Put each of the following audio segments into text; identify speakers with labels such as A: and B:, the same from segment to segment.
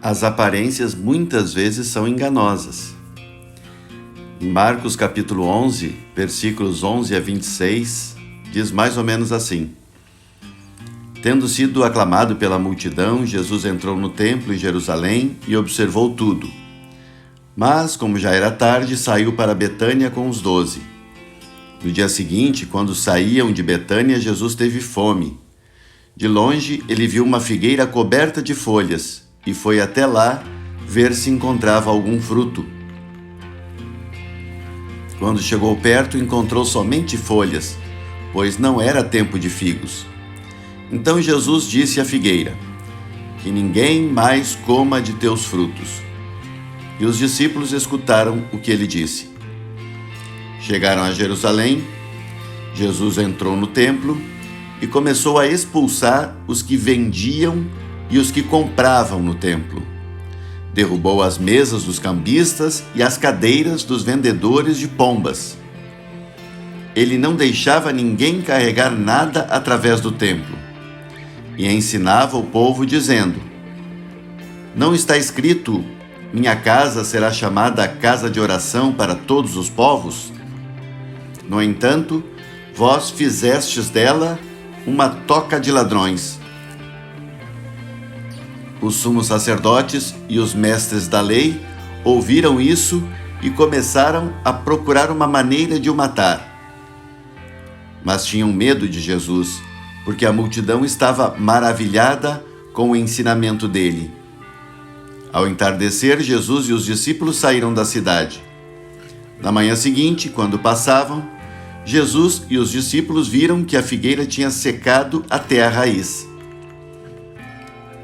A: As aparências muitas vezes são enganosas. Em Marcos capítulo 11, versículos 11 a 26, diz mais ou menos assim: Tendo sido aclamado pela multidão, Jesus entrou no templo em Jerusalém e observou tudo. Mas, como já era tarde, saiu para Betânia com os 12. No dia seguinte, quando saíam de Betânia, Jesus teve fome. De longe, ele viu uma figueira coberta de folhas e foi até lá ver se encontrava algum fruto. Quando chegou perto, encontrou somente folhas, pois não era tempo de figos. Então Jesus disse à figueira: Que ninguém mais coma de teus frutos. E os discípulos escutaram o que ele disse. Chegaram a Jerusalém, Jesus entrou no templo e começou a expulsar os que vendiam e os que compravam no templo. Derrubou as mesas dos cambistas e as cadeiras dos vendedores de pombas. Ele não deixava ninguém carregar nada através do templo. E ensinava o povo dizendo: Não está escrito: Minha casa será chamada casa de oração para todos os povos? No entanto, vós fizestes dela uma toca de ladrões. Os sumos sacerdotes e os mestres da lei ouviram isso e começaram a procurar uma maneira de o matar. Mas tinham medo de Jesus, porque a multidão estava maravilhada com o ensinamento dele. Ao entardecer, Jesus e os discípulos saíram da cidade. Na manhã seguinte, quando passavam, Jesus e os discípulos viram que a figueira tinha secado até a raiz.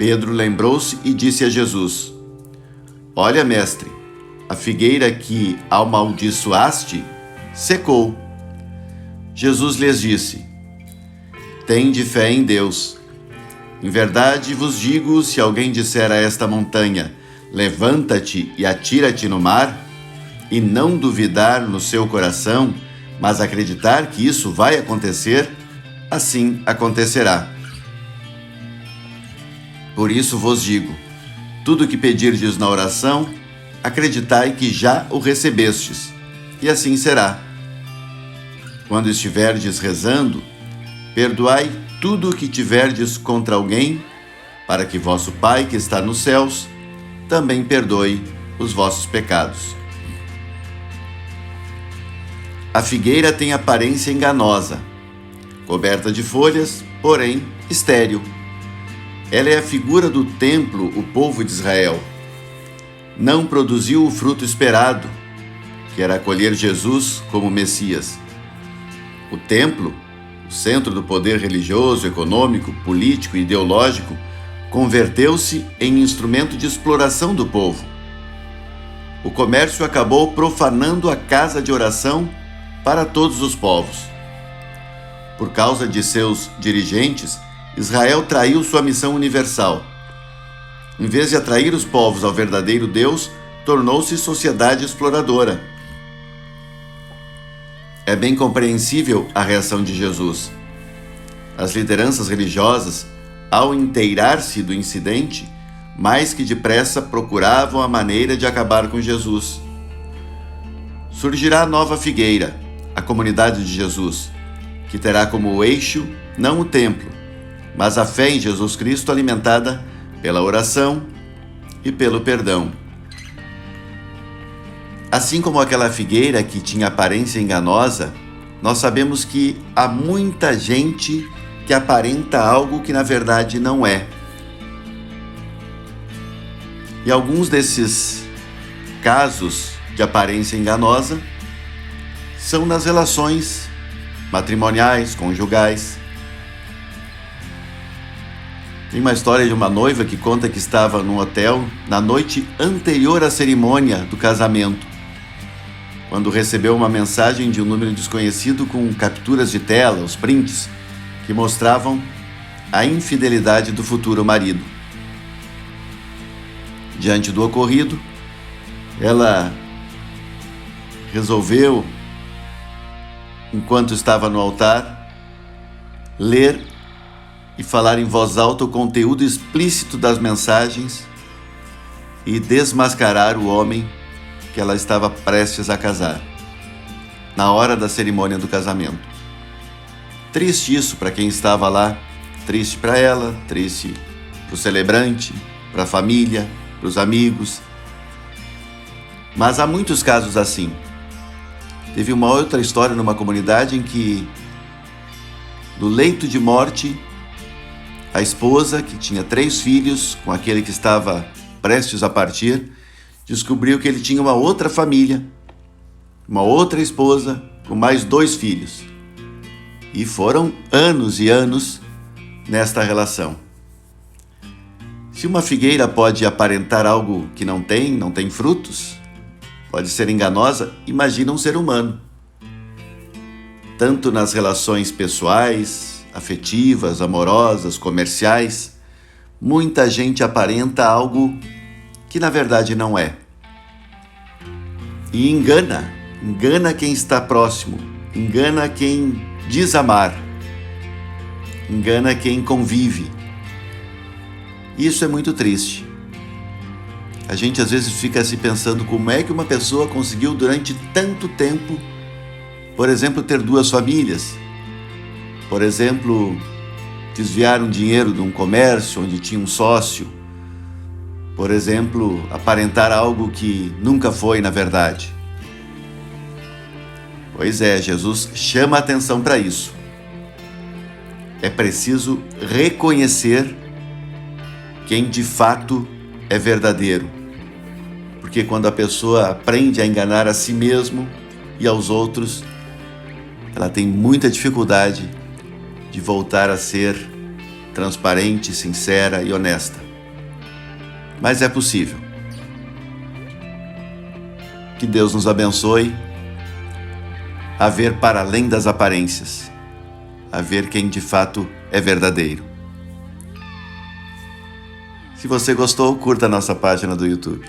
A: Pedro lembrou-se e disse a Jesus: Olha, mestre, a figueira que amaldiçoaste secou. Jesus lhes disse: Tende fé em Deus. Em verdade vos digo, se alguém disser a esta montanha: Levanta-te e atira-te no mar, e não duvidar no seu coração, mas acreditar que isso vai acontecer, assim acontecerá. Por isso vos digo: tudo o que pedirdes na oração, acreditai que já o recebestes, e assim será. Quando estiverdes rezando, perdoai tudo o que tiverdes contra alguém, para que vosso Pai que está nos céus também perdoe os vossos pecados. A figueira tem aparência enganosa, coberta de folhas, porém estéril. Ela é a figura do templo, o povo de Israel. Não produziu o fruto esperado, que era acolher Jesus como Messias. O templo, o centro do poder religioso, econômico, político e ideológico, converteu-se em instrumento de exploração do povo. O comércio acabou profanando a casa de oração para todos os povos. Por causa de seus dirigentes, Israel traiu sua missão universal. Em vez de atrair os povos ao verdadeiro Deus, tornou-se sociedade exploradora. É bem compreensível a reação de Jesus. As lideranças religiosas, ao inteirar-se do incidente, mais que depressa procuravam a maneira de acabar com Jesus. Surgirá a nova figueira, a comunidade de Jesus, que terá como eixo não o templo, mas a fé em Jesus Cristo alimentada pela oração e pelo perdão. Assim como aquela figueira que tinha aparência enganosa, nós sabemos que há muita gente que aparenta algo que na verdade não é. E alguns desses casos de aparência enganosa são nas relações matrimoniais, conjugais. Tem uma história de uma noiva que conta que estava num hotel na noite anterior à cerimônia do casamento, quando recebeu uma mensagem de um número desconhecido com capturas de tela, os prints, que mostravam a infidelidade do futuro marido. Diante do ocorrido, ela resolveu, enquanto estava no altar, ler e falar em voz alta o conteúdo explícito das mensagens e desmascarar o homem que ela estava prestes a casar, na hora da cerimônia do casamento. Triste isso para quem estava lá, triste para ela, triste para o celebrante, para a família, para os amigos. Mas há muitos casos assim. Teve uma outra história numa comunidade em que, no leito de morte, a esposa, que tinha 3 filhos, com aquele que estava prestes a partir, descobriu que ele tinha uma outra família, uma outra esposa, com mais 2 filhos. E foram anos e anos nesta relação. Se uma figueira pode aparentar algo que não tem frutos, pode ser enganosa, imagina um ser humano. Tanto nas relações pessoais, afetivas, amorosas, comerciais, muita gente aparenta algo que na verdade não é. E engana quem está próximo, engana quem diz amar, engana quem convive. Isso é muito triste. A gente às vezes fica se pensando como é que uma pessoa conseguiu durante tanto tempo, por exemplo, ter 2 famílias, por exemplo, desviar um dinheiro de um comércio onde tinha um sócio, por exemplo, aparentar algo que nunca foi na verdade. Pois é, Jesus chama a atenção para isso. É preciso reconhecer quem de fato é verdadeiro. Porque quando a pessoa aprende a enganar a si mesmo e aos outros, ela tem muita dificuldade de voltar a ser transparente, sincera e honesta. Mas é possível. Que Deus nos abençoe a ver para além das aparências, a ver quem de fato é verdadeiro. Se você gostou, curta a nossa página do YouTube.